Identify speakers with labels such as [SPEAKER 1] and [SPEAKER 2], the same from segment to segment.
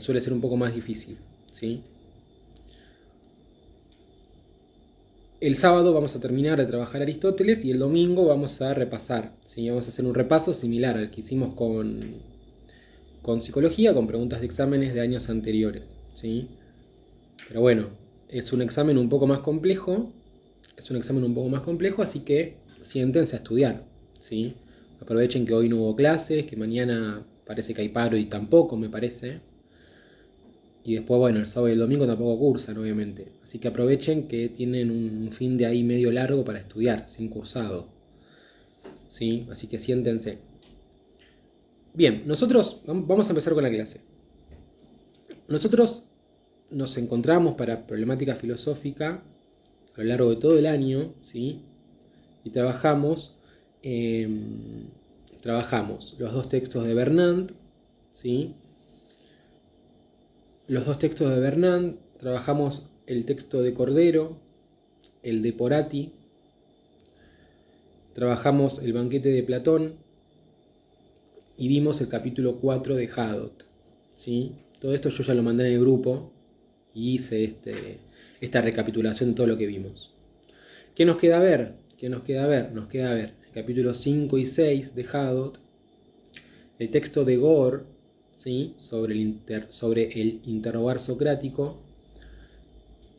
[SPEAKER 1] suele ser un poco más difícil, ¿sí? El sábado vamos a terminar de trabajar Aristóteles y el domingo vamos a repasar, ¿sí? Vamos a hacer un repaso similar al que hicimos con psicología, con preguntas de exámenes de años anteriores, ¿sí? Pero bueno, es un examen un poco más complejo, así que siéntense a estudiar, ¿sí? Aprovechen que hoy no hubo clases, que mañana parece que hay paro y tampoco me parece. Y después, bueno, el sábado y el domingo tampoco cursan, obviamente. Así que aprovechen que tienen un fin de ahí medio largo para estudiar, sin cursado, ¿sí? Así que siéntense. Bien, nosotros vamos a empezar con la clase. Nosotros nos encontramos para problemática filosófica a lo largo de todo el año, ¿sí? Y trabajamos los dos textos de Bernard, ¿sí? Los dos textos de Bernard, trabajamos el texto de Cordero, el de Porati, trabajamos el banquete de Platón y vimos el capítulo 4 de Hadot, ¿sí? Todo esto yo ya lo mandé en el grupo y hice esta recapitulación de todo lo que vimos. ¿Qué nos queda ver? Nos queda ver el capítulo 5 y 6 de Hadot, el texto de Gore, ¿sí? sobre el interrogar socrático,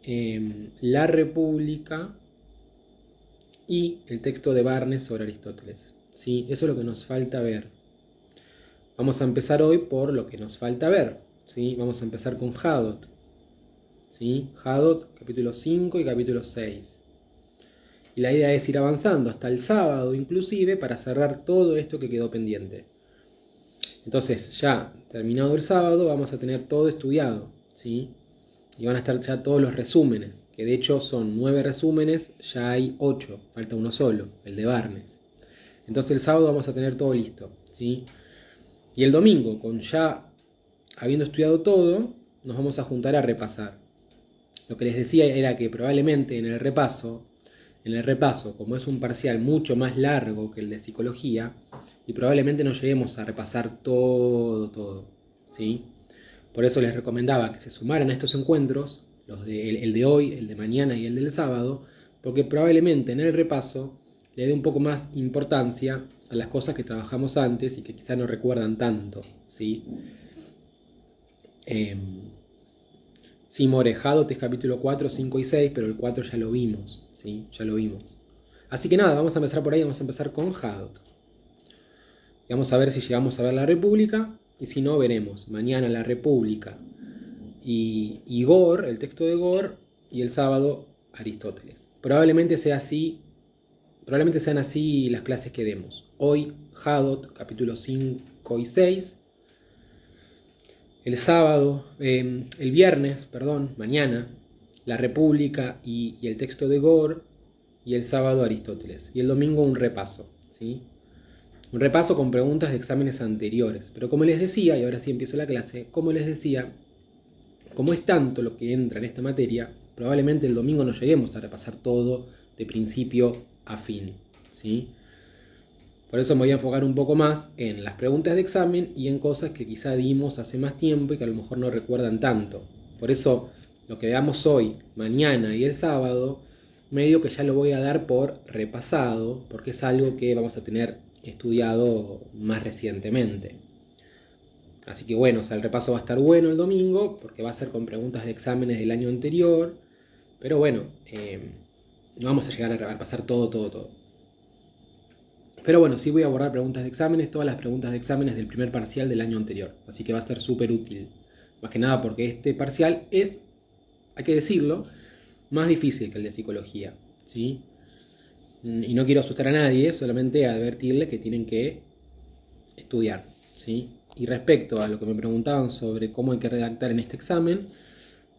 [SPEAKER 1] la República y el texto de Barnes sobre Aristóteles, ¿sí? Eso es lo que nos falta ver. Vamos a empezar hoy por lo que nos falta ver, ¿sí? Vamos a empezar con Hadot, ¿sí? Hadot, capítulo 5 y capítulo 6. Y la idea es ir avanzando hasta el sábado inclusive para cerrar todo esto que quedó pendiente. Entonces, ya terminado el sábado, vamos a tener todo estudiado, ¿sí? Y van a estar ya todos los resúmenes, que de hecho son 9 resúmenes, ya hay 8, falta uno solo, el de Barnes. Entonces el sábado vamos a tener todo listo, ¿sí? Y el domingo, con ya habiendo estudiado todo, nos vamos a juntar a repasar. Lo que les decía era que probablemente en el repaso, como es un parcial mucho más largo que el de psicología, y probablemente no lleguemos a repasar todo, ¿sí? Por eso les recomendaba que se sumaran a estos encuentros, el de hoy, el de mañana y el del sábado, porque probablemente en el repaso le dé un poco más importancia a las cosas que trabajamos antes y que quizás no recuerdan tanto, ¿sí? Sí, Morejado es capítulo 4, 5 y 6, pero el 4 ya lo vimos, ¿sí? Ya lo vimos. Así que nada, vamos a empezar por ahí, vamos a empezar con Hadot. Y vamos a ver si llegamos a ver la República, y si no, veremos mañana la República y Gore, el texto de Gore, y el sábado Aristóteles. Probablemente sean así las clases que demos. Hoy Hadot, capítulos 5 y 6. El viernes, mañana, la República y el texto de Gore, y el sábado Aristóteles. Y el domingo un repaso, ¿sí? Un repaso con preguntas de exámenes anteriores. Pero como les decía, y ahora sí empiezo la clase, como les decía, como es tanto lo que entra en esta materia, probablemente el domingo no lleguemos a repasar todo de principio a fin, ¿sí? Por eso me voy a enfocar un poco más en las preguntas de examen y en cosas que quizá dimos hace más tiempo y que a lo mejor no recuerdan tanto. Por eso lo que veamos hoy, mañana y el sábado, medio que ya lo voy a dar por repasado, porque es algo que vamos a tener estudiado más recientemente. Así que bueno, el repaso va a estar bueno el domingo, porque va a ser con preguntas de exámenes del año anterior, pero bueno, no vamos a llegar a repasar todo. Pero bueno, sí voy a abordar preguntas de exámenes, todas las preguntas de exámenes del primer parcial del año anterior, así que va a ser súper útil. Más que nada porque este parcial es, hay que decirlo, más difícil que el de psicología, ¿sí? Y no quiero asustar a nadie, solamente advertirles que tienen que estudiar, ¿sí? Y respecto a lo que me preguntaban sobre cómo hay que redactar en este examen,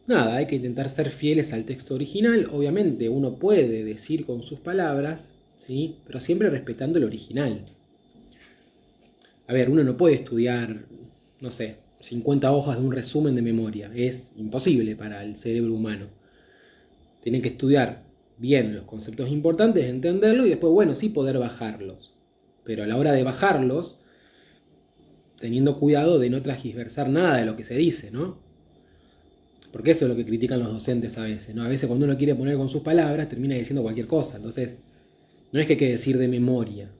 [SPEAKER 1] nada, hay que intentar ser fieles al texto original. Obviamente uno puede decir con sus palabras, ¿sí? Pero siempre respetando el original. A ver, uno no puede estudiar, no sé, 50 hojas de un resumen de memoria. Es imposible para el cerebro humano. Tienen que estudiar bien los conceptos importantes, entenderlos y después, bueno, sí poder bajarlos. Pero a la hora de bajarlos, teniendo cuidado de no transgiversar nada de lo que se dice, ¿no? Porque eso es lo que critican los docentes a veces, ¿no? A veces cuando uno quiere poner con sus palabras termina diciendo cualquier cosa. Entonces, no es que hay que decir de memoria,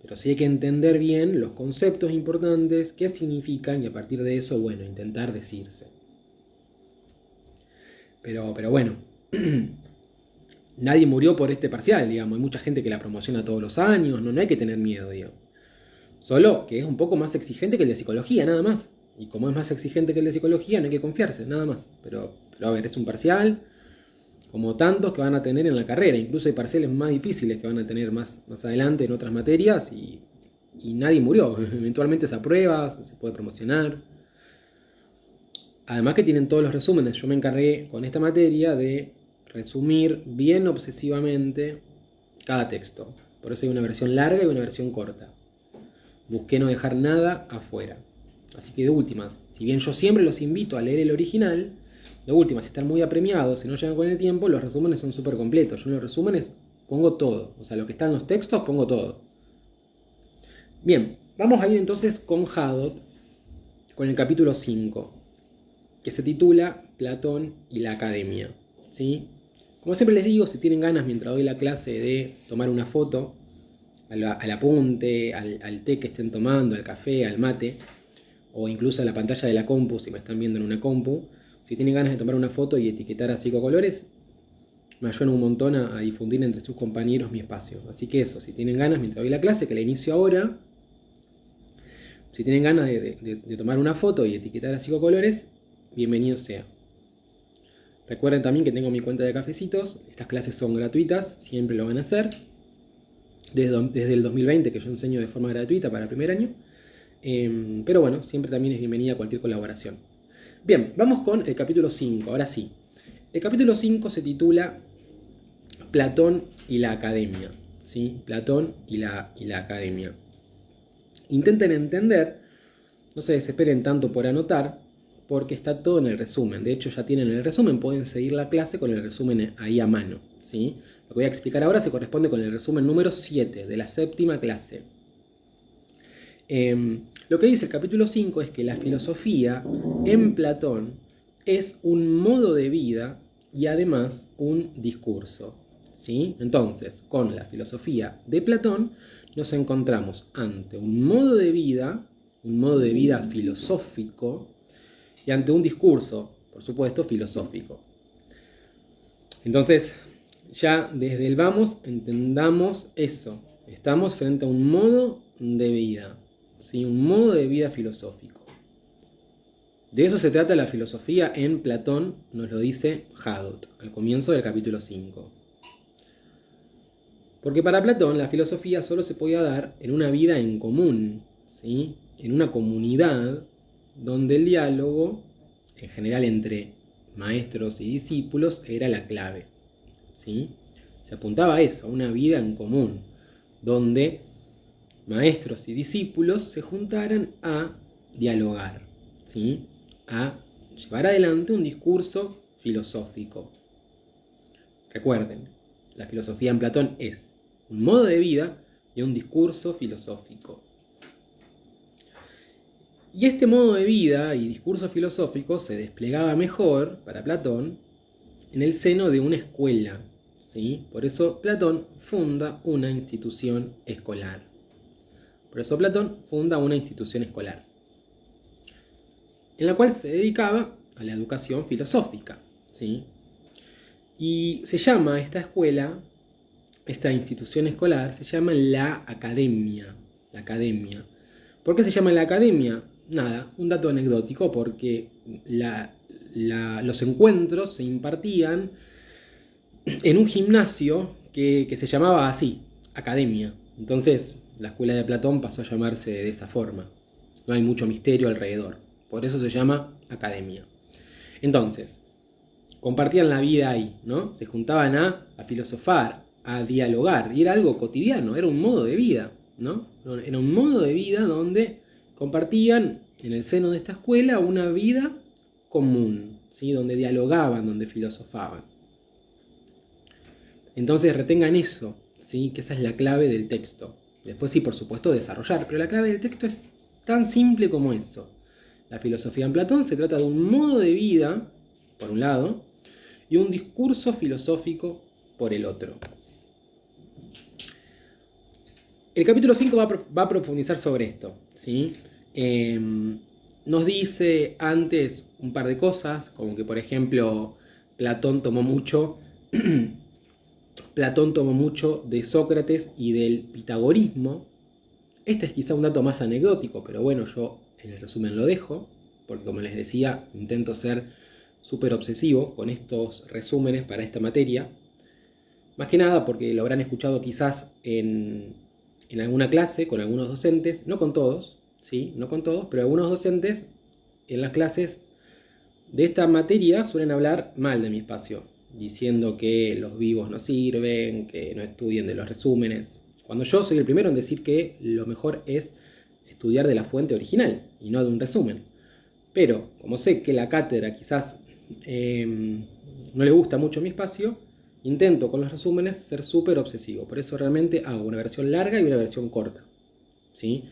[SPEAKER 1] pero sí hay que entender bien los conceptos importantes, qué significan y a partir de eso, bueno, intentar decirse. Pero bueno, nadie murió por este parcial, digamos. Hay mucha gente que la promociona todos los años, no hay que tener miedo, digamos. Solo que es un poco más exigente que el de psicología, nada más. Y como es más exigente que el de psicología, no hay que confiarse, nada más. Pero a ver, es un parcial, como tantos que van a tener en la carrera. Incluso hay parciales más difíciles que van a tener más adelante en otras materias y nadie murió. Eventualmente se aprueba, se puede promocionar. Además que tienen todos los resúmenes. Yo me encargué con esta materia de resumir bien obsesivamente cada texto. Por eso hay una versión larga y una versión corta. Busqué no dejar nada afuera. Así que de últimas, si bien yo siempre los invito a leer el original, de últimas, si están muy apremiados, si no llegan con el tiempo, los resúmenes son súper completos. Yo en los resúmenes pongo todo. O sea, lo que está en los textos pongo todo. Bien, vamos a ir entonces con Hadot, con el capítulo 5, que se titula Platón y la Academia. ¿Sí? Como siempre les digo, si tienen ganas mientras doy la clase de tomar una foto, al apunte, al té que estén tomando, al café, al mate, o incluso a la pantalla de la compu, si me están viendo en una compu, si tienen ganas de tomar una foto y etiquetar a Psicocolores, me ayudan un montón a difundir entre sus compañeros mi espacio. Así que eso, si tienen ganas mientras doy la clase, que la inicio ahora, si tienen ganas de tomar una foto y etiquetar a Psicocolores, bienvenido sea. Recuerden también que tengo mi cuenta de cafecitos, estas clases son gratuitas, siempre lo van a hacer. Desde el 2020 que yo enseño de forma gratuita para el primer año. Pero bueno, siempre también es bienvenida cualquier colaboración. Bien, vamos con el capítulo 5, ahora sí. El capítulo 5 se titula Platón y la Academia. ¿Sí? Platón y la Academia. Intenten entender, no se desesperen tanto por anotar, porque está todo en el resumen. De hecho, ya tienen el resumen, pueden seguir la clase con el resumen ahí a mano. ¿Sí? Lo que voy a explicar ahora se corresponde con el resumen número 7 de la séptima clase. Lo que dice el capítulo 5 es que la filosofía en Platón es un modo de vida y además un discurso. ¿Sí? Entonces, con la filosofía de Platón nos encontramos ante un modo de vida filosófico y ante un discurso, por supuesto, filosófico. Entonces, ya desde el vamos entendamos eso. Estamos frente a un modo de vida, ¿sí? Un modo de vida filosófico. De eso se trata la filosofía en Platón, nos lo dice Hadot, al comienzo del capítulo 5. Porque para Platón la filosofía solo se podía dar en una vida en común, ¿sí? En una comunidad donde el diálogo, en general entre maestros y discípulos, era la clave. ¿Sí? Se apuntaba a eso, a una vida en común, donde maestros y discípulos se juntaran a dialogar, ¿sí? A llevar adelante un discurso filosófico. Recuerden, la filosofía en Platón es un modo de vida y un discurso filosófico. Y este modo de vida y discurso filosófico se desplegaba mejor para Platón en el seno de una escuela. ¿Sí? Por eso Platón funda una institución escolar. En la cual se dedicaba a la educación filosófica. ¿Sí? Y se llama esta escuela, esta institución escolar, se llama la Academia. La Academia. ¿Por qué se llama la Academia? Nada, un dato anecdótico, porque los encuentros se impartían en un gimnasio que se llamaba así, Academia. Entonces, la escuela de Platón pasó a llamarse de esa forma. No hay mucho misterio alrededor. Por eso se llama Academia. Entonces, compartían la vida ahí, ¿no? Se juntaban a filosofar, a dialogar. Y era algo cotidiano, era un modo de vida, ¿no? Era un modo de vida donde compartían en el seno de esta escuela una vida común, ¿sí? Donde dialogaban, donde filosofaban. Entonces retengan eso, ¿sí? Que esa es la clave del texto. Después sí, por supuesto, desarrollar, pero la clave del texto está Tan simple como eso. La filosofía en Platón se trata de un modo de vida, por un lado, y un discurso filosófico por el otro. El capítulo 5 va a profundizar sobre esto, ¿sí? Nos dice antes un par de cosas, como que por ejemplo Platón tomó mucho de Sócrates y del pitagorismo. Este es quizá un dato más anecdótico, pero bueno, yo en el resumen lo dejo, porque como les decía, intento ser súper obsesivo con estos resúmenes para esta materia. Más que nada porque lo habrán escuchado quizás en alguna clase con algunos docentes, no con todos, ¿sí? No con todos, pero algunos docentes en las clases de esta materia suelen hablar mal de mi espacio, diciendo que los vivos no sirven, que no estudien de los resúmenes, cuando yo soy el primero en decir que lo mejor es estudiar de la fuente original y no de un resumen. Pero como sé que la cátedra quizás no le gusta mucho mi espacio, intento con los resúmenes ser súper obsesivo. Por eso realmente hago una versión larga y una versión corta, ¿sí?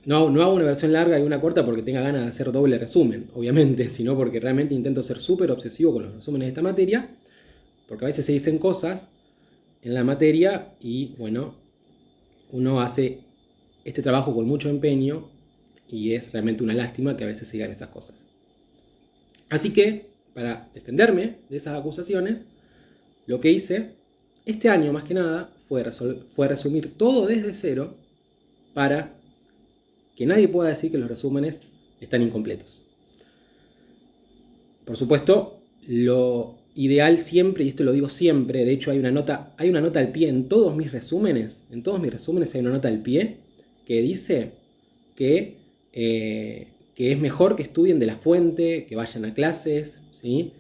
[SPEAKER 1] No hago una versión larga y una corta porque tenga ganas de hacer doble resumen, obviamente, sino porque realmente intento ser súper obsesivo con los resúmenes de esta materia, porque a veces se dicen cosas en la materia y, bueno, uno hace este trabajo con mucho empeño y es realmente una lástima que a veces se digan esas cosas. Así que, para defenderme de esas acusaciones, lo que hice este año más que nada fue resumir todo desde cero para que nadie pueda decir que los resúmenes están incompletos. Por supuesto, lo ideal siempre, y esto lo digo siempre, de hecho hay una nota al pie en todos mis resúmenes hay una nota al pie que dice que es mejor que estudien de la fuente, que vayan a clases, ¿sí?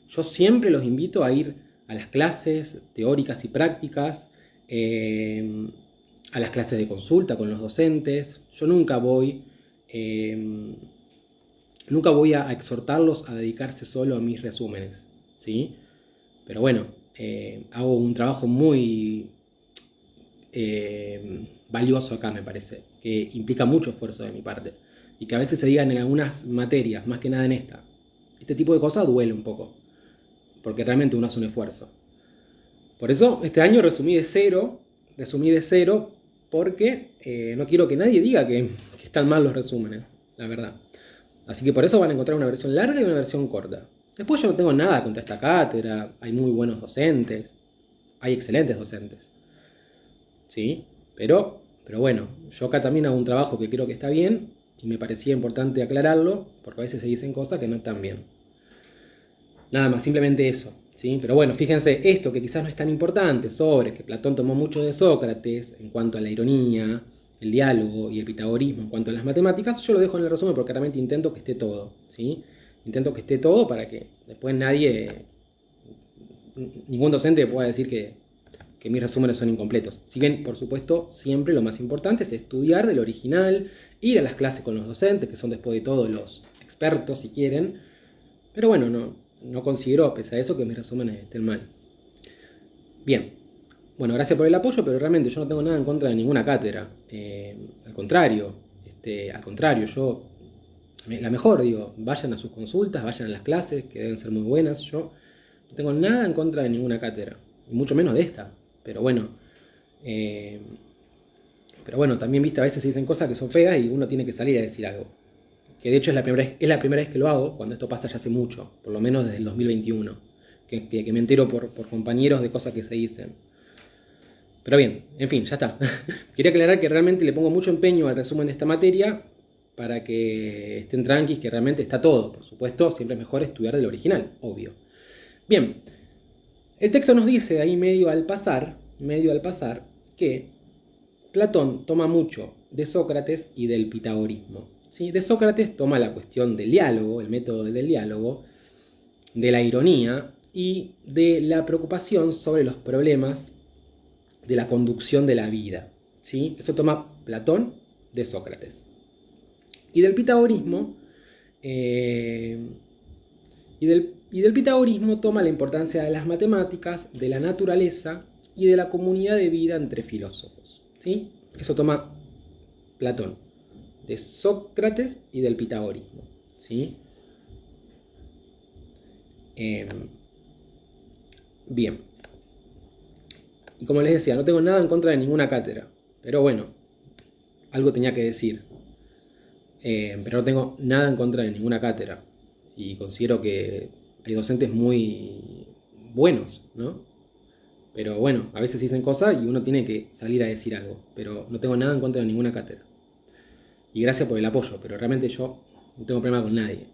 [SPEAKER 1] Yo siempre los invito a ir a las clases teóricas y prácticas, a las clases de consulta con los docentes. Yo nunca voy a exhortarlos a dedicarse solo a mis resúmenes, ¿sí? Pero bueno, hago un trabajo muy valioso acá, me parece, que implica mucho esfuerzo de mi parte y que a veces se digan en algunas materias, más que nada en esta. Este tipo de cosas duele un poco, porque realmente uno hace un esfuerzo. Por eso este año resumí de cero porque no quiero que nadie diga que están mal los resúmenes, la verdad. Así que por eso van a encontrar una versión larga y una versión corta. Después yo no tengo nada contra esta cátedra, hay muy buenos docentes, hay excelentes docentes, ¿sí? Pero bueno, yo acá también hago un trabajo que creo que está bien y me parecía importante aclararlo porque a veces se dicen cosas que no están bien. Nada más, simplemente eso, ¿sí? Pero bueno, fíjense, esto que quizás no es tan importante sobre que Platón tomó mucho de Sócrates en cuanto a la ironía, el diálogo y el pitagorismo en cuanto a las matemáticas, yo lo dejo en el resumen porque realmente intento que esté todo, ¿sí? Intento que esté todo para que después ningún docente pueda decir que mis resúmenes son incompletos. Si bien, por supuesto, siempre lo más importante es estudiar del original, ir a las clases con los docentes, que son después de todo los expertos si quieren, pero bueno, no considero, pese a eso, que mis resúmenes estén mal. Bien, bueno, gracias por el apoyo, pero realmente yo no tengo nada en contra de ninguna cátedra. Al contrario, yo, la mejor, digo, vayan a sus consultas, vayan a las clases, que deben ser muy buenas. Yo no tengo nada en contra de ninguna cátedra, y mucho menos de esta. Pero bueno, también, viste, a veces se dicen cosas que son feas y uno tiene que salir a decir algo. Que de hecho es la primera vez que lo hago, cuando esto pasa ya hace mucho, por lo menos desde el 2021, que me entero por compañeros de cosas que se dicen. Pero bien, en fin, ya está. Quería aclarar que realmente le pongo mucho empeño al resumen de esta materia para que estén tranquis, que realmente está todo. Por supuesto, siempre es mejor estudiar del original, obvio. Bien, el texto nos dice ahí medio al pasar, que Platón toma mucho de Sócrates y del pitagorismo, ¿sí? De Sócrates toma la cuestión del diálogo, el método del diálogo, de la ironía y de la preocupación sobre los problemas de la conducción de la vida, ¿sí? Eso toma Platón de Sócrates. Y del pitagorismo, toma la importancia de las matemáticas, de la naturaleza y de la comunidad de vida entre filósofos, ¿sí? Eso toma Platón. de Sócrates y del pitagorismo, ¿sí? Bien. Y como les decía, no tengo nada en contra de ninguna cátedra, pero bueno, algo tenía que decir. Pero no tengo nada en contra de ninguna cátedra. Y considero que hay docentes muy buenos, ¿no? Pero bueno, a veces dicen cosas y uno tiene que salir a decir algo. Pero no tengo nada en contra de ninguna cátedra. Y gracias por el apoyo, pero realmente yo no tengo problema con nadie.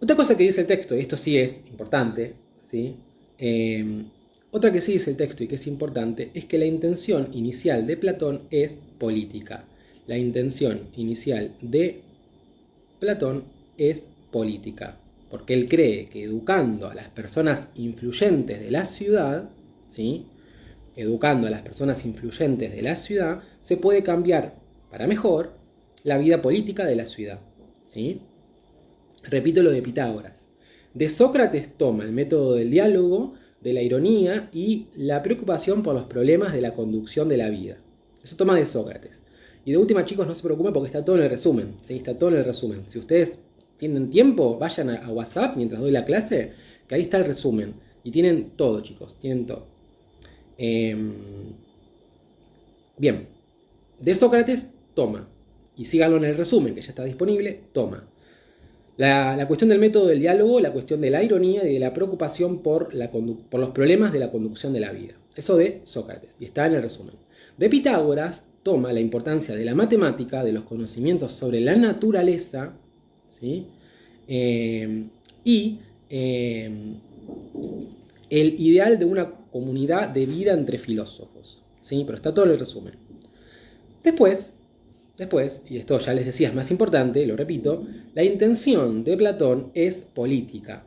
[SPEAKER 1] Otra cosa que dice el texto, y esto sí es importante, ¿sí? Otra que sí dice el texto y que es importante, es que la intención inicial de Platón es política. La intención inicial de Platón es política, porque él cree que educando a las personas influyentes de la ciudad, ¿sí? Educando a las personas influyentes de la ciudad, se puede cambiar para mejor la vida política de la ciudad, ¿sí? Repito lo de Pitágoras. De Sócrates toma el método del diálogo, de la ironía y la preocupación por los problemas de la conducción de la vida. Eso toma de Sócrates. Y de última, chicos, no se preocupen porque está todo en el resumen. ¿Sí? Está todo en el resumen. Si ustedes tienen tiempo, vayan a WhatsApp mientras doy la clase, que ahí está el resumen. Y tienen todo, chicos, tienen todo. Bien. De Sócrates toma. Y síganlo en el resumen, que ya está disponible, toma. La cuestión del método del diálogo, la cuestión de la ironía y de la preocupación por los problemas de la conducción de la vida. Eso de Sócrates, y está en el resumen. De Pitágoras toma la importancia de la matemática, de los conocimientos sobre la naturaleza, ¿sí? Y el ideal de una comunidad de vida entre filósofos, ¿sí? Pero está todo en el resumen. Después, y esto ya les decía es más importante, lo repito, la intención de Platón es política.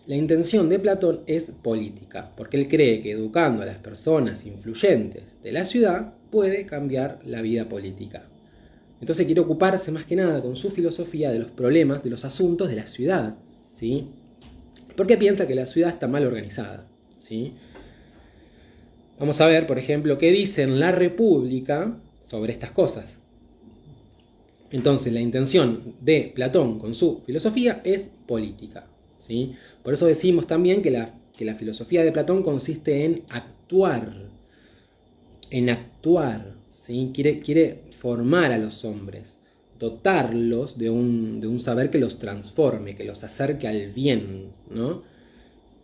[SPEAKER 1] La intención de Platón es política, porque él cree que educando a las personas influyentes de la ciudad puede cambiar la vida política. Entonces quiere ocuparse más que nada con su filosofía de los problemas, de los asuntos de la ciudad, ¿sí? Porque piensa que la ciudad está mal organizada, ¿sí? Vamos a ver, por ejemplo, qué dice en La República sobre estas cosas. Entonces la intención de Platón con su filosofía es política, ¿sí? Por eso decimos también que la filosofía de Platón consiste en actuar, ¿sí? Quiere formar a los hombres, dotarlos de un saber que los transforme, que los acerque al bien, ¿no?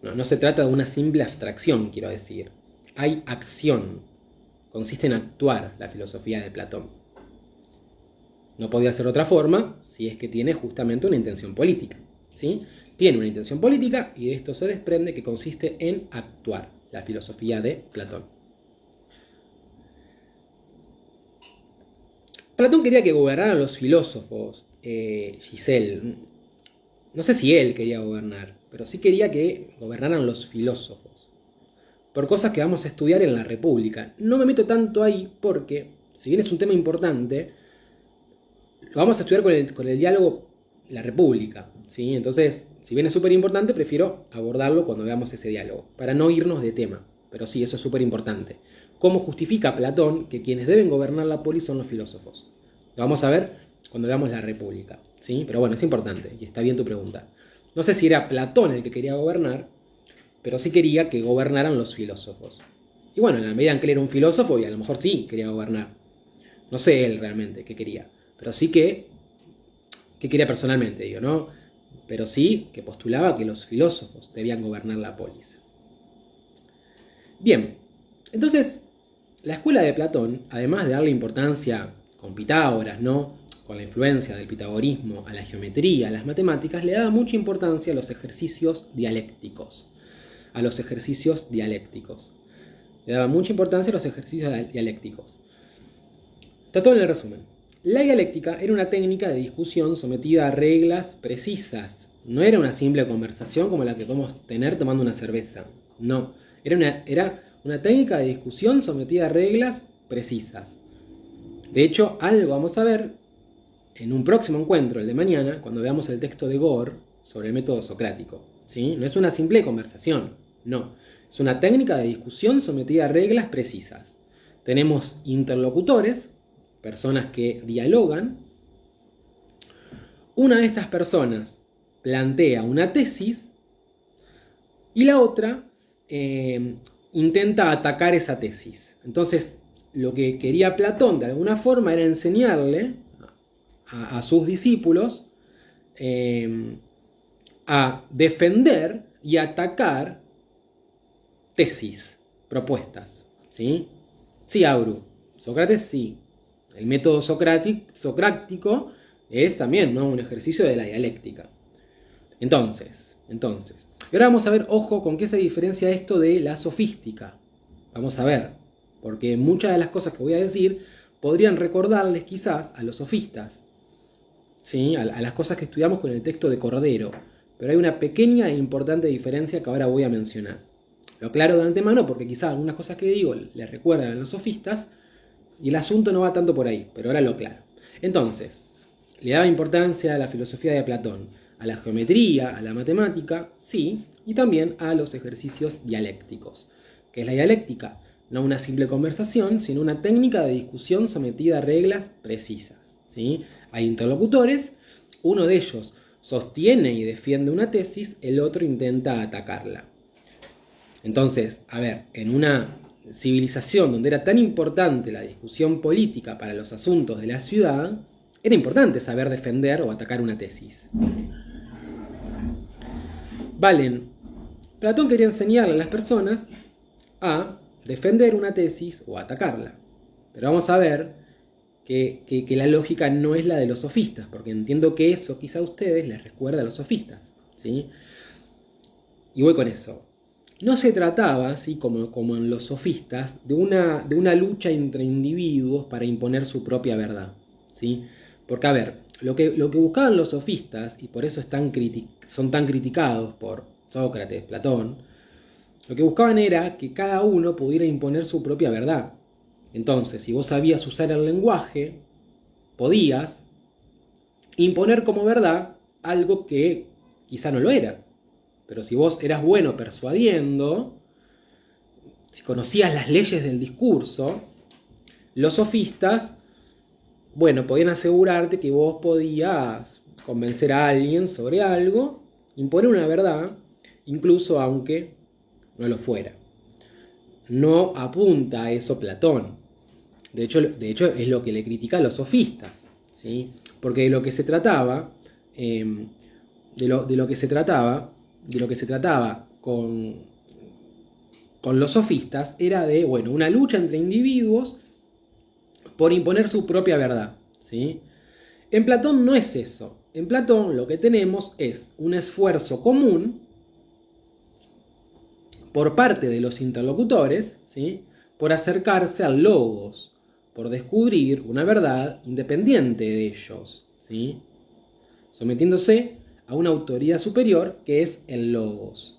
[SPEAKER 1] No se trata de una simple abstracción, quiero decir. Hay acción, consiste en actuar la filosofía de Platón. No podía ser de otra forma si es que tiene justamente una intención política, ¿sí? Tiene una intención política y de esto se desprende que consiste en actuar, la filosofía de Platón. Platón quería que gobernaran los filósofos, Giselle. No sé si él quería gobernar, pero sí quería que gobernaran los filósofos. Por cosas que vamos a estudiar en La República. No me meto tanto ahí porque, si bien es un tema importante, lo vamos a estudiar con el diálogo La República, ¿sí? Entonces, si bien es súper importante, prefiero abordarlo cuando veamos ese diálogo, para no irnos de tema. Pero sí, eso es súper importante. ¿Cómo justifica Platón que quienes deben gobernar la polis son los filósofos? Lo vamos a ver cuando veamos La República, ¿sí? Pero bueno, es importante y está bien tu pregunta. No sé si era Platón el que quería gobernar, pero sí quería que gobernaran los filósofos. Y bueno, en la medida en que él era un filósofo, y a lo mejor sí quería gobernar. No sé él realmente qué quería. Pero sí que quería personalmente, digo, ¿no? Pero sí que postulaba que los filósofos debían gobernar la polis. Bien, entonces, la escuela de Platón, además de darle importancia con Pitágoras, ¿no? Con la influencia del pitagorismo a la geometría, a las matemáticas, le daba mucha importancia a los ejercicios dialécticos. Le daba mucha importancia a los ejercicios dialécticos. Está todo en el resumen. La dialéctica era una técnica de discusión sometida a reglas precisas. No era una simple conversación como la que podemos tener tomando una cerveza. No, era una técnica de discusión sometida a reglas precisas. De hecho, algo vamos a ver en un próximo encuentro, el de mañana, cuando veamos el texto de Gore sobre el método socrático, ¿sí? No es una simple conversación, no. Es una técnica de discusión sometida a reglas precisas. Tenemos interlocutores, personas que dialogan, una de estas personas plantea una tesis y la otra intenta atacar esa tesis. Entonces, lo que quería Platón de alguna forma era enseñarle a sus discípulos a defender y atacar tesis, propuestas. ¿Sí? Sí, Auru. Sócrates sí. El método socrático es también, ¿no?, un ejercicio de la dialéctica. Entonces, y ahora vamos a ver, ojo, con qué se diferencia esto de la sofística. Vamos a ver, porque muchas de las cosas que voy a decir podrían recordarles quizás a los sofistas, ¿sí?, a las cosas que estudiamos con el texto de Cordero. Pero hay una pequeña e importante diferencia que ahora voy a mencionar. Lo aclaro de antemano porque quizás algunas cosas que digo les recuerdan a los sofistas y el asunto no va tanto por ahí, pero ahora lo aclaro. Entonces, le daba importancia a la filosofía de Platón, a la geometría, a la matemática, sí, y también a los ejercicios dialécticos. ¿Qué es la dialéctica? No una simple conversación, sino una técnica de discusión sometida a reglas precisas, ¿sí? Hay interlocutores, uno de ellos sostiene y defiende una tesis, el otro intenta atacarla. Entonces, a ver, en una civilización donde era tan importante la discusión política para los asuntos de la ciudad, era importante saber defender o atacar una tesis. Valen, Platón quería enseñarle a las personas a defender una tesis o atacarla. Pero vamos a ver que la lógica no es la de los sofistas, porque entiendo que eso quizá a ustedes les recuerda a los sofistas, ¿sí? Y voy con eso. No se trataba, así como en los sofistas, de una lucha entre individuos para imponer su propia verdad, ¿sí? Porque, a ver, lo que buscaban los sofistas, y por eso son tan criticados por Sócrates, Platón, lo que buscaban era que cada uno pudiera imponer su propia verdad. Entonces, si vos sabías usar el lenguaje, podías imponer como verdad algo que quizá no lo era. Pero si vos eras bueno persuadiendo, si conocías las leyes del discurso, los sofistas, bueno, podían asegurarte que vos podías convencer a alguien sobre algo, imponer una verdad, incluso aunque no lo fuera. No apunta a eso Platón. De hecho es lo que le critica a los sofistas, ¿sí? Porque de lo que se trataba, con los sofistas era de, bueno, una lucha entre individuos por imponer su propia verdad, ¿sí? En Platón no es eso. En Platón lo que tenemos es un esfuerzo común por parte de los interlocutores, ¿sí?, por acercarse al logos, por descubrir una verdad independiente de ellos, ¿sí?, sometiéndose a una autoridad superior que es el logos.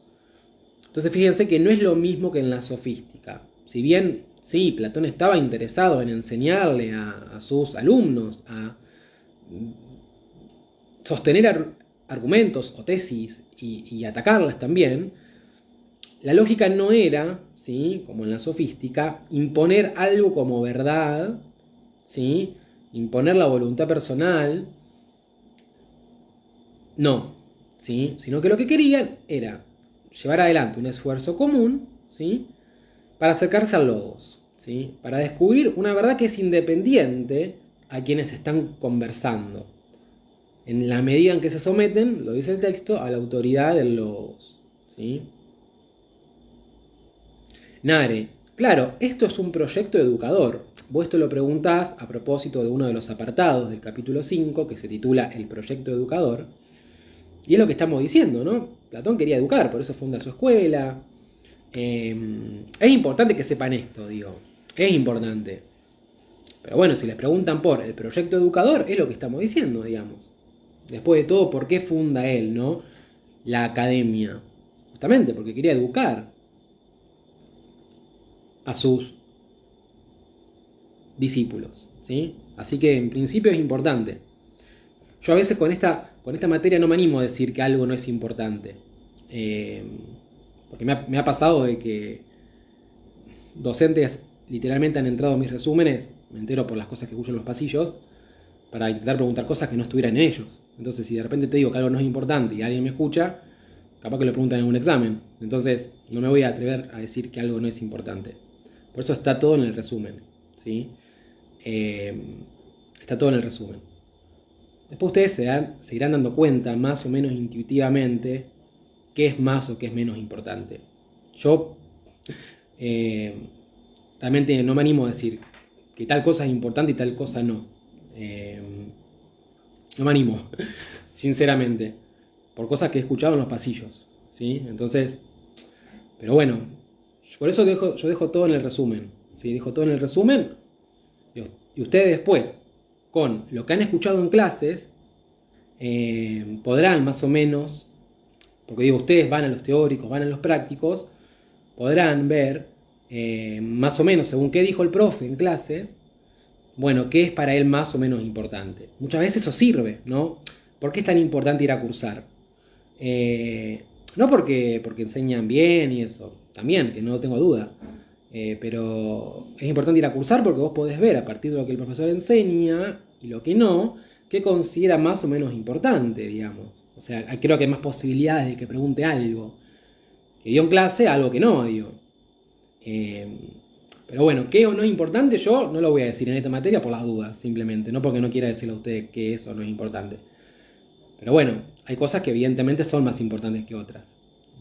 [SPEAKER 1] Entonces fíjense que no es lo mismo que en la sofística. Si bien, sí, Platón estaba interesado en enseñarle a sus alumnos a sostener argumentos o tesis y atacarlas también, la lógica no era, ¿sí?, como en la sofística, imponer algo como verdad, ¿sí?, imponer la voluntad personal. No, ¿sí?, sino que lo que querían era llevar adelante un esfuerzo común, ¿sí?, para acercarse al logos, ¿sí?, para descubrir una verdad que es independiente a quienes están conversando, en la medida en que se someten, lo dice el texto, a la autoridad del logos, ¿sí? Nare, claro, esto es un proyecto educador. Vos esto lo preguntás a propósito de uno de los apartados del capítulo 5, que se titula El proyecto educador. Y es lo que estamos diciendo, ¿no? Platón quería educar, por eso funda su escuela. Es importante que sepan esto, digo. Es importante. Pero bueno, si les preguntan por el proyecto educador, es lo que estamos diciendo, digamos. Después de todo, ¿por qué funda él, no?, la academia? Justamente porque quería educar a sus discípulos, ¿sí? Así que en principio es importante. Yo a veces con esta materia no me animo a decir que algo no es importante. Porque me ha pasado de que docentes literalmente han entrado en mis resúmenes, me entero por las cosas que escucho en los pasillos, para intentar preguntar cosas que no estuvieran en ellos. Entonces, si de repente te digo que algo no es importante y alguien me escucha, capaz que lo preguntan en un examen. Entonces, no me voy a atrever a decir que algo no es importante. Por eso está todo en el resumen, ¿sí? Está todo en el resumen. Después ustedes se irán dando cuenta, más o menos intuitivamente, qué es más o qué es menos importante. Yo realmente no me animo a decir que tal cosa es importante y tal cosa no. No me animo, sinceramente, por cosas que he escuchado en los pasillos, ¿sí? Entonces, pero bueno, por eso yo dejo todo en el resumen, ¿sí? Dejo todo en el resumen y ustedes después, con lo que han escuchado en clases, podrán más o menos, porque digo, ustedes van a los teóricos, van a los prácticos, podrán ver más o menos según qué dijo el profe en clases, bueno, qué es para él más o menos importante. Muchas veces eso sirve, ¿no? ¿Por qué es tan importante ir a cursar? No porque enseñan bien y eso, también, que no tengo duda. Pero es importante ir a cursar porque vos podés ver a partir de lo que el profesor enseña y lo que no, qué considera más o menos importante, digamos. O sea, creo que hay más posibilidades de que pregunte algo que dio en clase, algo que no, digo. Pero bueno, qué o no es importante yo no lo voy a decir en esta materia por las dudas, simplemente. No porque no quiera decirle a ustedes qué es o no es importante. Pero bueno, hay cosas que evidentemente son más importantes que otras,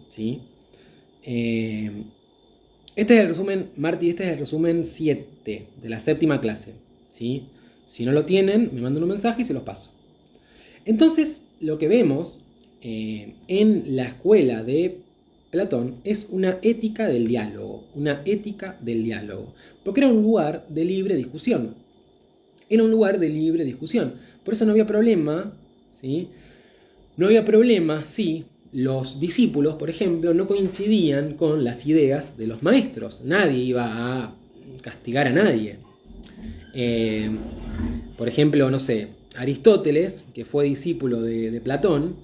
[SPEAKER 1] ¿sí? Este es el resumen, Marti, este es el resumen 7 de la 7ª clase, ¿sí? Si no lo tienen, me mandan un mensaje y se los paso. Entonces, lo que vemos en la escuela de Platón es una ética del diálogo, porque era un lugar de libre discusión. Por eso no había problema, ¿sí? No había problema si los discípulos, por ejemplo, no coincidían con las ideas de los maestros. Nadie iba a castigar a nadie. Por ejemplo, no sé, Aristóteles, que fue discípulo de Platón,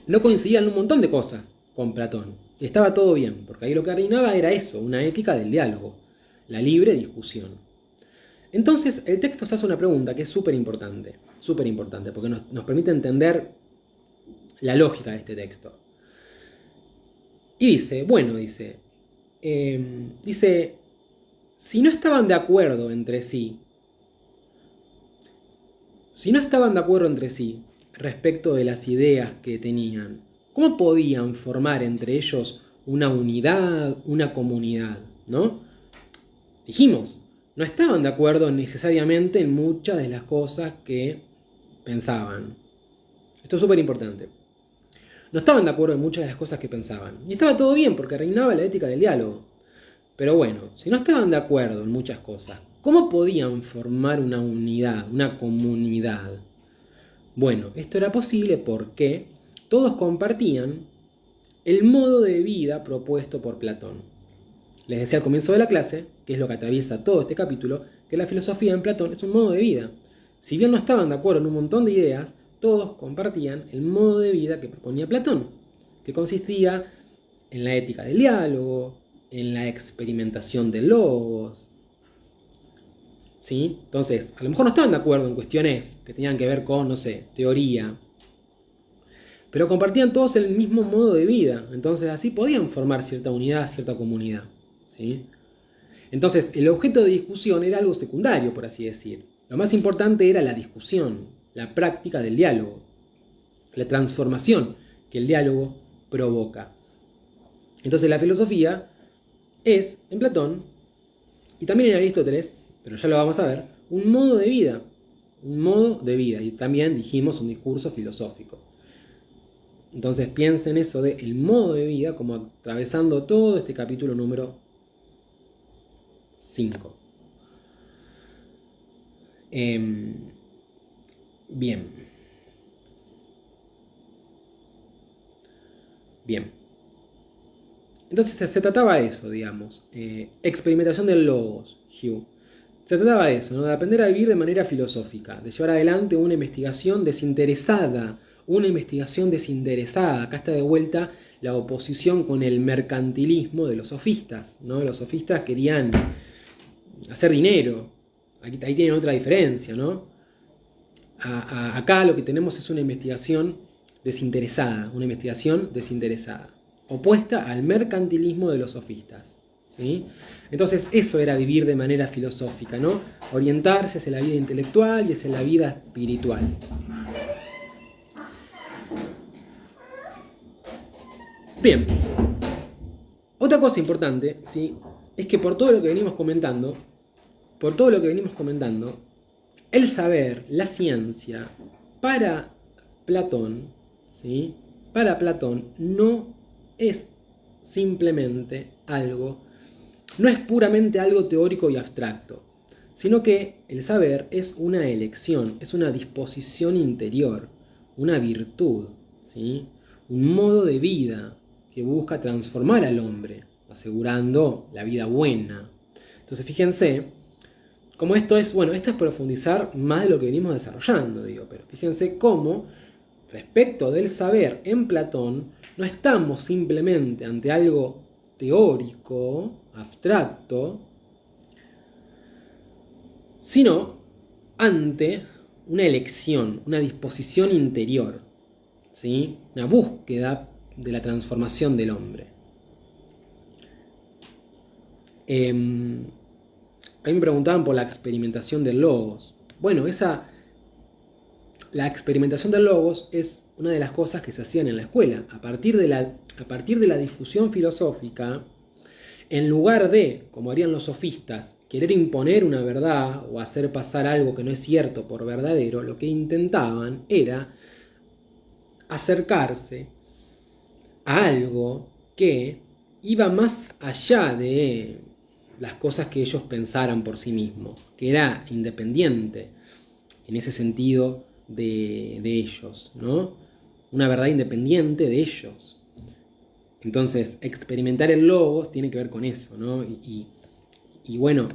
[SPEAKER 1] no coincidía en un montón de cosas con Platón. Y estaba todo bien, porque ahí lo que reinaba era eso, una ética del diálogo, la libre discusión. Entonces, el texto se hace una pregunta que es súper importante, porque nos permite entender la lógica de este texto. Y dice, si no estaban de acuerdo entre sí, respecto de las ideas que tenían, ¿cómo podían formar entre ellos una unidad, una comunidad? ¿No? Dijimos, no estaban de acuerdo necesariamente en muchas de las cosas que pensaban. Esto es súper importante. No estaban de acuerdo en muchas de las cosas que pensaban. Y estaba todo bien porque reinaba la ética del diálogo. Pero bueno, si no estaban de acuerdo en muchas cosas, ¿cómo podían formar una unidad, una comunidad? Bueno, esto era posible porque todos compartían el modo de vida propuesto por Platón. Les decía al comienzo de la clase, que es lo que atraviesa todo este capítulo, que la filosofía en Platón es un modo de vida. Si bien no estaban de acuerdo en un montón de ideas, todos compartían el modo de vida que proponía Platón, que consistía en la ética del diálogo, en la experimentación del logos. ¿Sí? Entonces, a lo mejor no estaban de acuerdo en cuestiones que tenían que ver con, no sé, teoría, pero compartían todos el mismo modo de vida. Entonces así podían formar cierta unidad, cierta comunidad, ¿sí? Entonces el objeto de discusión era algo secundario, por así decir. Lo más importante era la discusión, la práctica del diálogo, la transformación que el diálogo provoca. Entonces la filosofía es, en Platón, y también en Aristóteles, pero ya lo vamos a ver, un modo de vida. Y también dijimos un discurso filosófico. Entonces piensen eso de el modo de vida como atravesando todo este capítulo número 5. Bien. Entonces se trataba de eso, digamos. Experimentación del logos, Hugh. Se trataba de eso, ¿no? De aprender a vivir de manera filosófica, de llevar adelante una investigación desinteresada. Acá está de vuelta la oposición con el mercantilismo de los sofistas, ¿no? Los sofistas querían hacer dinero. Ahí tienen otra diferencia, ¿no? Acá lo que tenemos es una investigación desinteresada, opuesta al mercantilismo de los sofistas, ¿sí? Entonces eso era vivir de manera filosófica, ¿no? Orientarse hacia la vida intelectual y hacia la vida espiritual. Bien, otra cosa importante, ¿sí?, es que por todo lo que venimos comentando, el saber, la ciencia, para Platón, ¿sí?, para Platón no es simplemente algo, no es puramente algo teórico y abstracto, sino que el saber es una elección, es una disposición interior, una virtud, ¿sí?, un modo de vida que busca transformar al hombre, asegurando la vida buena. Entonces fíjense, como esto es profundizar más de lo que venimos desarrollando, pero fíjense cómo, respecto del saber en Platón, no estamos simplemente ante algo teórico, abstracto, sino ante una elección, una disposición interior, ¿sí?, una búsqueda de la transformación del hombre. A mí me preguntaban por la experimentación del logos. Bueno, la experimentación del logos es una de las cosas que se hacían en la escuela. A partir de la discusión filosófica, en lugar de, como harían los sofistas, querer imponer una verdad o hacer pasar algo que no es cierto por verdadero, lo que intentaban era acercarse a algo que iba más allá de las cosas que ellos pensaran por sí mismos, que era independiente en ese sentido de ellos, ¿no? Una verdad independiente de ellos. Entonces, experimentar el logos tiene que ver con eso, ¿no? Y bueno,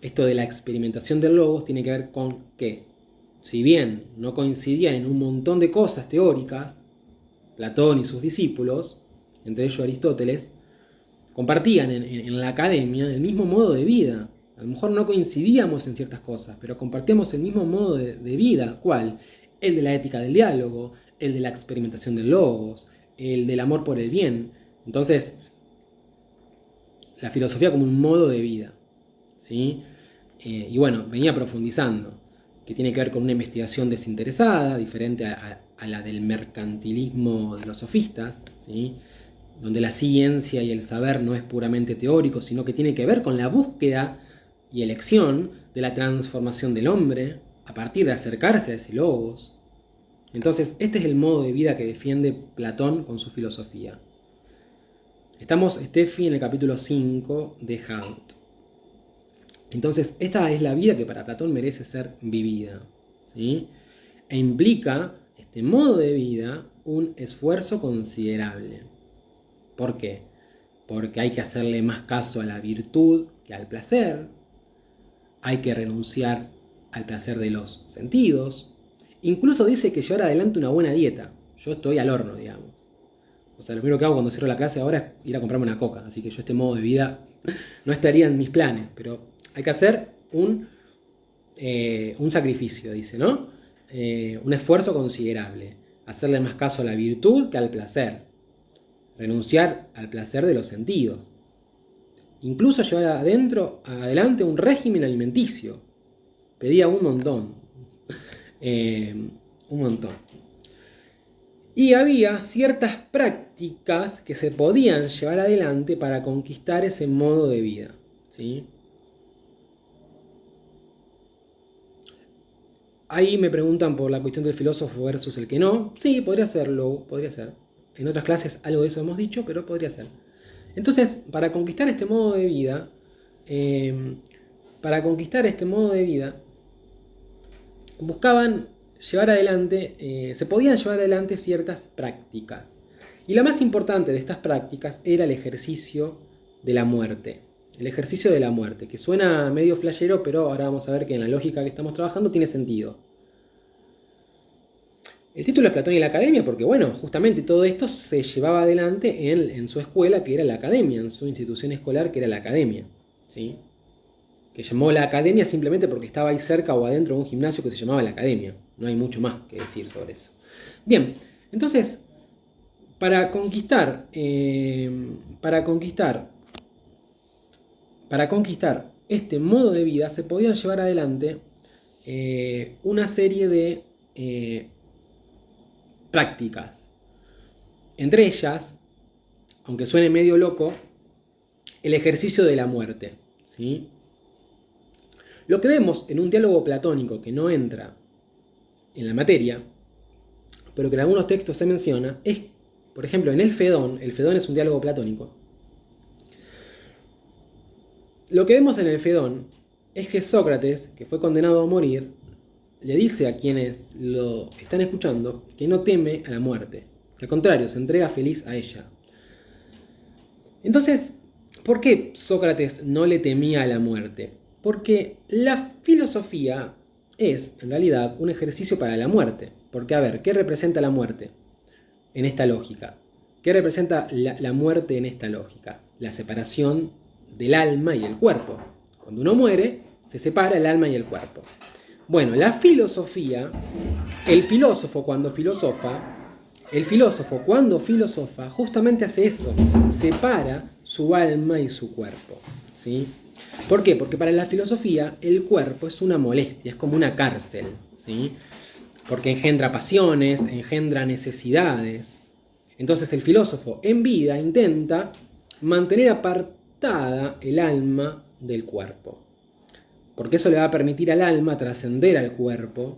[SPEAKER 1] esto de la experimentación del logos tiene que ver con que, si bien no coincidían en un montón de cosas teóricas, Platón y sus discípulos, entre ellos Aristóteles, compartían en la academia el mismo modo de vida. A lo mejor no coincidíamos en ciertas cosas, pero compartíamos el mismo modo de vida. ¿Cuál? El de la ética del diálogo, el de la experimentación del logos, el del amor por el bien. Entonces, la filosofía como un modo de vida, ¿sí? Y bueno, venía profundizando, que tiene que ver con una investigación desinteresada, diferente a la del mercantilismo de los sofistas, ¿sí?, donde la ciencia y el saber no es puramente teórico, sino que tiene que ver con la búsqueda y elección de la transformación del hombre a partir de acercarse a ese logos. Entonces, este es el modo de vida que defiende Platón con su filosofía. Estamos, Steffi, en el capítulo 5 de Hout. Entonces, esta es la vida que para Platón merece ser vivida, ¿sí?, e implica este modo de vida un esfuerzo considerable. ¿Por qué? Porque hay que hacerle más caso a la virtud que al placer, hay que renunciar al placer de los sentidos, incluso dice que llevar adelante una buena dieta. Yo estoy al horno, digamos. O sea, lo primero que hago cuando cierro la clase ahora es ir a comprarme una coca, así que yo este modo de vida no estaría en mis planes, pero hay que hacer un sacrificio, dice, ¿no? Un esfuerzo considerable, hacerle más caso a la virtud que al placer, renunciar al placer de los sentidos, incluso llevar adelante un régimen alimenticio. Pedía un montón, un montón. Y había ciertas prácticas que se podían llevar adelante para conquistar ese modo de vida, ¿sí? Ahí me preguntan por la cuestión del filósofo versus el que no. Sí, podría serlo, podría ser. En otras clases algo de eso hemos dicho, pero podría ser. Entonces, para conquistar este modo de vida, buscaban llevar adelante, se podían llevar adelante ciertas prácticas. Y la más importante de estas prácticas era el ejercicio de la muerte. El ejercicio de la muerte, que suena medio flashero, pero ahora vamos a ver que en la lógica que estamos trabajando tiene sentido. El título es Platón y la Academia porque, bueno, justamente todo esto se llevaba adelante en su escuela, que era la Academia, en su institución escolar, que era la Academia, ¿sí? que llamó la academia simplemente porque estaba ahí cerca o adentro de un gimnasio que se llamaba la academia. No hay mucho más que decir sobre eso. Bien, entonces, para conquistar este modo de vida se podían llevar adelante una serie de prácticas. Entre ellas, aunque suene medio loco, el ejercicio de la muerte, ¿sí? Lo que vemos en un diálogo platónico que no entra en la materia, pero que en algunos textos se menciona, es, por ejemplo, en el Fedón es un diálogo platónico. Lo que vemos en el Fedón es que Sócrates, que fue condenado a morir, le dice a quienes lo están escuchando que no teme a la muerte, que al contrario, se entrega feliz a ella. Entonces, ¿por qué Sócrates no le temía a la muerte? Porque la filosofía es, en realidad, un ejercicio para la muerte. Porque, a ver, ¿qué representa la muerte en esta lógica? ¿Qué representa la muerte en esta lógica? La separación del alma y el cuerpo. Cuando uno muere, se separa el alma y el cuerpo. Bueno, la filosofía, el filósofo cuando filosofa justamente hace eso, separa su alma y su cuerpo, ¿sí? ¿Por qué? Porque para la filosofía el cuerpo es una molestia, es como una cárcel, ¿sí? Porque engendra pasiones, engendra necesidades. Entonces el filósofo en vida intenta mantener apartada el alma del cuerpo, porque eso le va a permitir al alma trascender al cuerpo,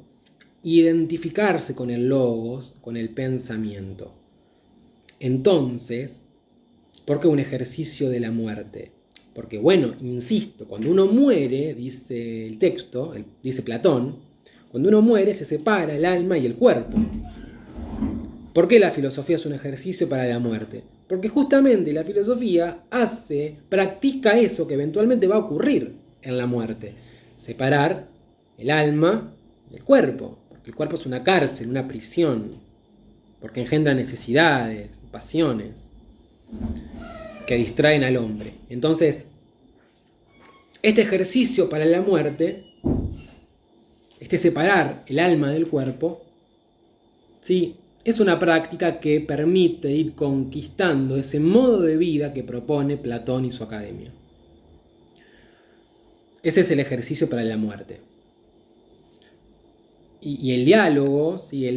[SPEAKER 1] identificarse con el logos, con el pensamiento. Entonces, ¿por qué un ejercicio de la muerte? Porque, bueno, insisto, cuando uno muere, dice el texto, dice Platón, cuando uno muere se separa el alma y el cuerpo. ¿Por qué la filosofía es un ejercicio para la muerte? Porque justamente la filosofía practica eso que eventualmente va a ocurrir en la muerte. Separar el alma del cuerpo. Porque el cuerpo es una cárcel, una prisión. Porque engendra necesidades, pasiones que distraen al hombre. Entonces, este ejercicio para la muerte, este separar el alma del cuerpo, ¿sí?, es una práctica que permite ir conquistando ese modo de vida que propone Platón y su academia. Ese es el ejercicio para la muerte. Y el diálogo, ¿sí?,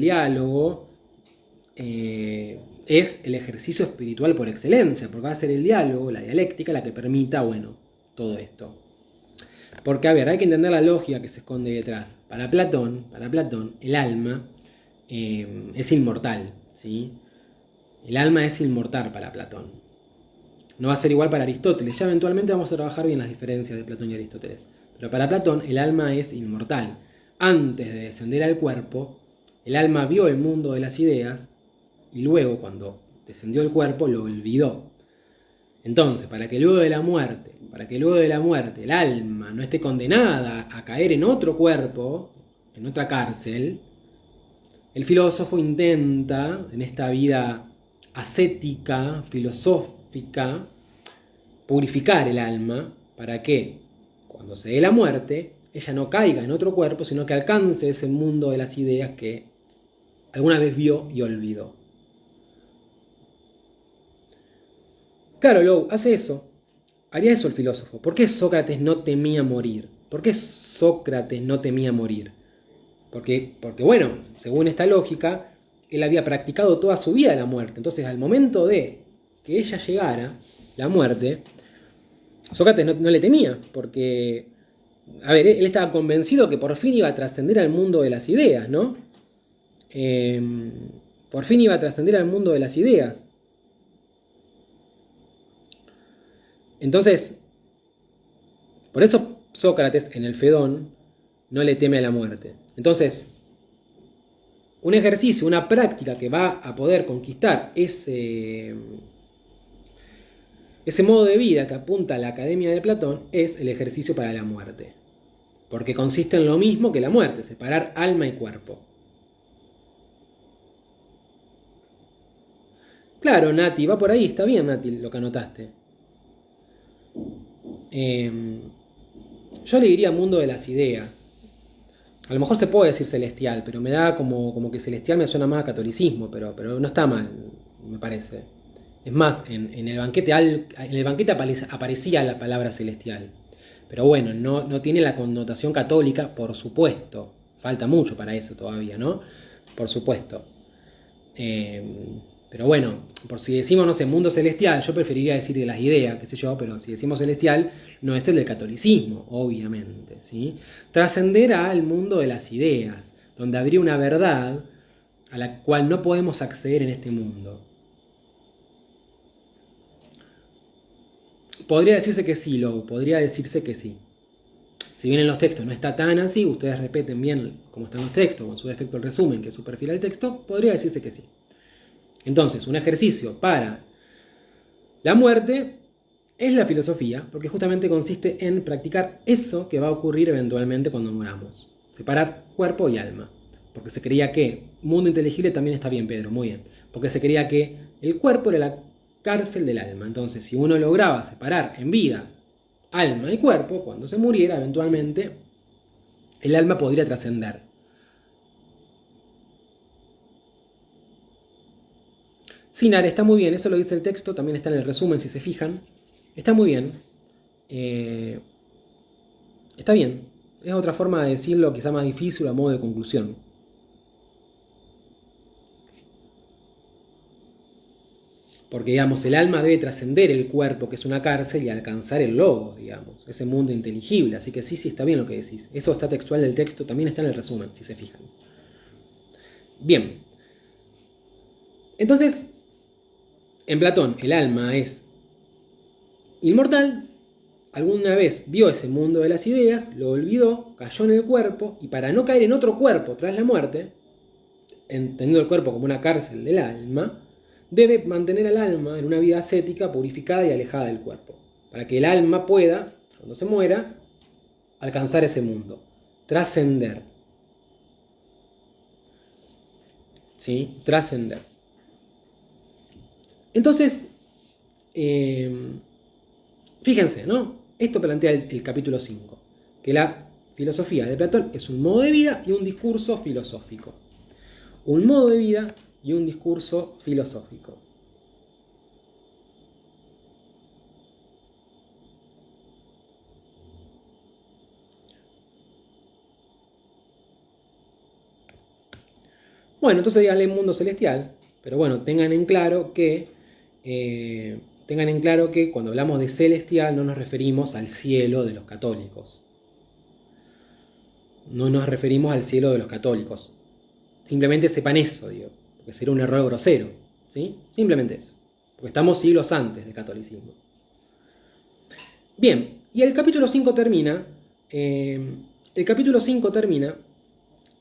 [SPEAKER 1] es el ejercicio espiritual por excelencia, porque va a ser el diálogo, la dialéctica, la que permita, todo esto. Porque, a ver, hay que entender la lógica que se esconde detrás. Para Platón, el alma es inmortal, ¿sí? El alma es inmortal para Platón. No va a ser igual para Aristóteles. Ya eventualmente vamos a trabajar bien las diferencias de Platón y Aristóteles. Pero para Platón el alma es inmortal. Antes de descender al cuerpo, el alma vio el mundo de las ideas y luego, cuando descendió el cuerpo, lo olvidó. Entonces, para que luego de la muerte el alma no esté condenada a caer en otro cuerpo, en otra cárcel, el filósofo intenta, en esta vida ascética, filosófica, purificar el alma para que, cuando se dé la muerte, ella no caiga en otro cuerpo, sino que alcance ese mundo de las ideas que alguna vez vio y olvidó. Claro, Lou hace eso. Haría eso el filósofo. ¿Por qué Sócrates no temía morir? Porque, bueno, según esta lógica, él había practicado toda su vida la muerte. Entonces, al momento de que ella llegara, la muerte, Sócrates no le temía, porque, a ver, él estaba convencido que por fin iba a trascender al mundo de las ideas, ¿no? Por fin iba a trascender al mundo de las ideas. Entonces, por eso Sócrates en el Fedón no le teme a la muerte. Entonces, un ejercicio, una práctica que va a poder conquistar ese modo de vida que apunta a la Academia de Platón es el ejercicio para la muerte. Porque consiste en lo mismo que la muerte, separar alma y cuerpo. Claro, Nati, va por ahí, está bien, Nati, lo que anotaste. yo le diría mundo de las ideas. A lo mejor se puede decir celestial, pero me da como que celestial me suena más a catolicismo, pero no está mal, me parece. Es más, en el banquete, aparecía la palabra celestial. Pero bueno, no tiene la connotación católica, por supuesto. Falta mucho para eso todavía, ¿no? Por supuesto. Pero bueno, por si decimos, no sé, mundo celestial, yo preferiría decir de las ideas, qué sé yo, pero si decimos celestial, no es el del catolicismo, obviamente, ¿sí? Trascender al mundo de las ideas, donde habría una verdad a la cual no podemos acceder en este mundo. Podría decirse que sí, podría decirse que sí. Si bien en los textos no está tan así, ustedes repiten bien cómo están los textos, o en su defecto el resumen, que es súper fiel al texto, podría decirse que sí. Entonces, un ejercicio para la muerte es la filosofía, porque justamente consiste en practicar eso que va a ocurrir eventualmente cuando muramos. Separar cuerpo y alma. Porque se creía que, mundo inteligible también está bien, Pedro, muy bien. Porque se creía que el cuerpo era la cárcel del alma. Entonces, si uno lograba separar en vida alma y cuerpo, cuando se muriera eventualmente, el alma podría trascender. Sinar está muy bien, eso lo dice el texto, también está en el resumen si se fijan. Está muy bien. Está bien. Es otra forma de decirlo, quizá más difícil, a modo de conclusión. Porque, digamos, el alma debe trascender el cuerpo, que es una cárcel, y alcanzar el logo, digamos, ese mundo inteligible. Así que sí, está bien lo que decís. Eso está textual del texto, también está en el resumen, si se fijan. Bien. Entonces, en Platón, el alma es inmortal. Alguna vez vio ese mundo de las ideas, lo olvidó, cayó en el cuerpo, y para no caer en otro cuerpo tras la muerte, entendiendo el cuerpo como una cárcel del alma, debe mantener al alma en una vida ascética, purificada y alejada del cuerpo, para que el alma pueda, cuando se muera, alcanzar ese mundo, trascender. ¿Sí? Trascender. Entonces, fíjense, ¿no? Esto plantea el capítulo 5, que la filosofía de Platón es un modo de vida y un discurso filosófico. Un modo de vida y un discurso filosófico. Bueno, entonces díganle mundo celestial, pero bueno, tengan en claro que cuando hablamos de celestial no nos referimos al cielo de los católicos. No nos referimos al cielo de los católicos. Simplemente sepan eso, digo, porque sería un error grosero, ¿sí? Simplemente eso, porque estamos siglos antes del catolicismo. Bien, y el capítulo 5 termina,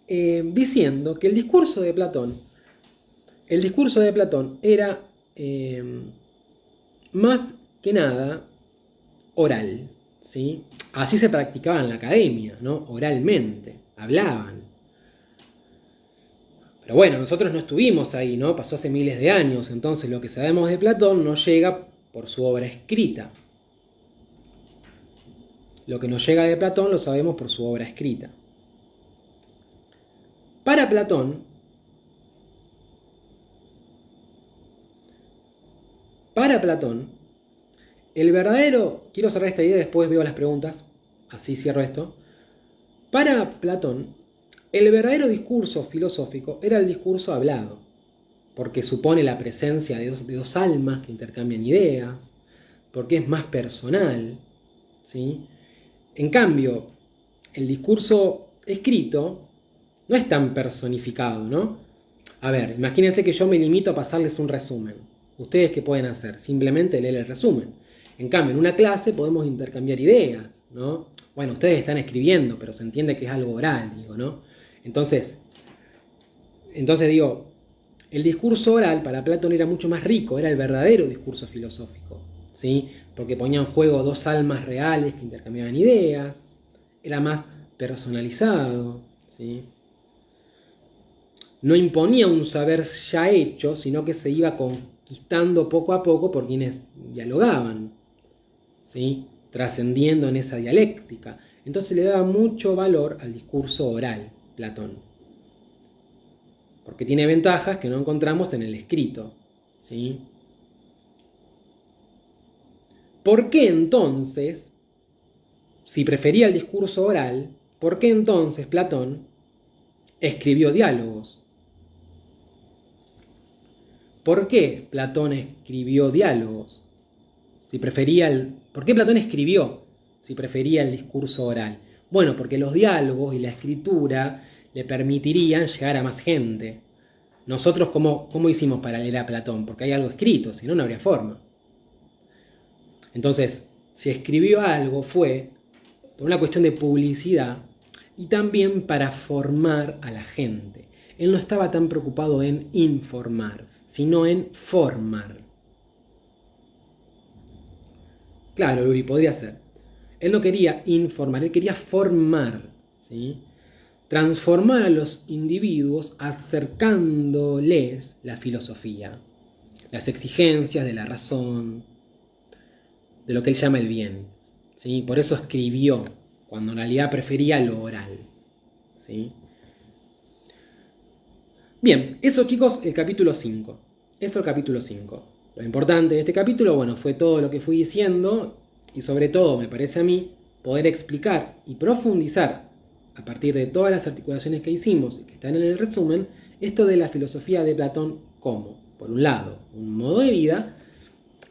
[SPEAKER 1] diciendo que el discurso de Platón era más que nada oral, ¿sí? Así se practicaba en la academia, ¿no? Oralmente, hablaban. Pero bueno, nosotros no estuvimos ahí, ¿no? Pasó hace miles de años, entonces lo que sabemos de Platón no llega por su obra escrita. Lo que nos llega de Platón lo sabemos por su obra escrita. Para Platón, el verdadero... Quiero cerrar esta idea, después veo las preguntas, así cierro esto. Para Platón, el verdadero discurso filosófico era el discurso hablado, porque supone la presencia de dos almas que intercambian ideas, porque es más personal, ¿sí? En cambio, el discurso escrito no es tan personificado, ¿no? A ver, imagínense que yo me limito a pasarles un resumen. ¿Ustedes qué pueden hacer? Simplemente leer el resumen. En cambio, en una clase podemos intercambiar ideas, ¿no? Bueno, ustedes están escribiendo, pero se entiende que es algo oral, digo, ¿no? Entonces digo, el discurso oral para Platón era mucho más rico, era el verdadero discurso filosófico, ¿sí? Porque ponía en juego dos almas reales que intercambiaban ideas, era más personalizado, ¿sí? No imponía un saber ya hecho, sino que se iba conquistando poco a poco por quienes dialogaban, ¿sí? Trascendiendo en esa dialéctica. Entonces le daba mucho valor al discurso oral, Platón. Porque tiene ventajas que no encontramos en el escrito, ¿sí? ¿Por qué entonces, si prefería el discurso oral, por qué entonces Platón escribió diálogos? ¿Por qué Platón escribió diálogos? ¿Por qué Platón escribió si prefería el discurso oral? Bueno, porque los diálogos y la escritura le permitirían llegar a más gente. Nosotros, ¿cómo hicimos para leer a Platón? Porque hay algo escrito, si no, no habría forma. Entonces, si escribió algo fue por una cuestión de publicidad y también para formar a la gente. Él no estaba tan preocupado en informar, sino en formar. Claro, Luri, podría ser. Él no quería informar, él quería formar, ¿sí? Transformar a los individuos acercándoles la filosofía, las exigencias de la razón, de lo que él llama el bien, ¿sí? Por eso escribió, cuando en realidad prefería lo oral, ¿sí? Bien, eso chicos, el capítulo 5. Eso el capítulo 5. Lo importante de este capítulo, bueno, fue todo lo que fui diciendo y sobre todo, me parece a mí, poder explicar y profundizar a partir de todas las articulaciones que hicimos y que están en el resumen, esto de la filosofía de Platón como, por un lado, un modo de vida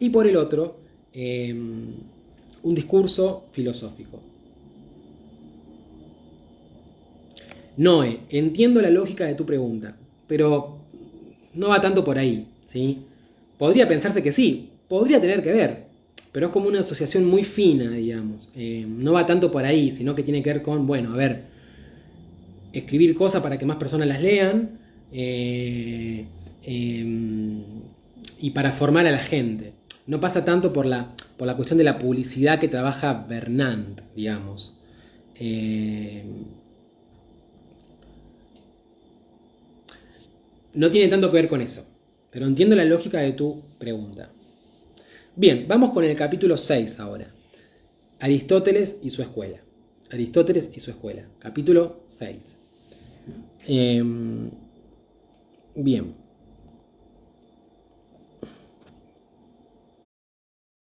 [SPEAKER 1] y por el otro, un discurso filosófico. Noé, entiendo la lógica de tu pregunta, pero no va tanto por ahí, ¿sí? Podría pensarse que sí, podría tener que ver, pero es como una asociación muy fina, digamos. No va tanto por ahí, sino que tiene que ver con, bueno, a ver, escribir cosas para que más personas las lean y para formar a la gente. No pasa tanto por la cuestión de la publicidad que trabaja Bernard, digamos. No tiene tanto que ver con eso, pero entiendo la lógica de tu pregunta. Bien, vamos con el capítulo 6 ahora. Aristóteles y su escuela. Aristóteles y su escuela. Capítulo 6. Bien.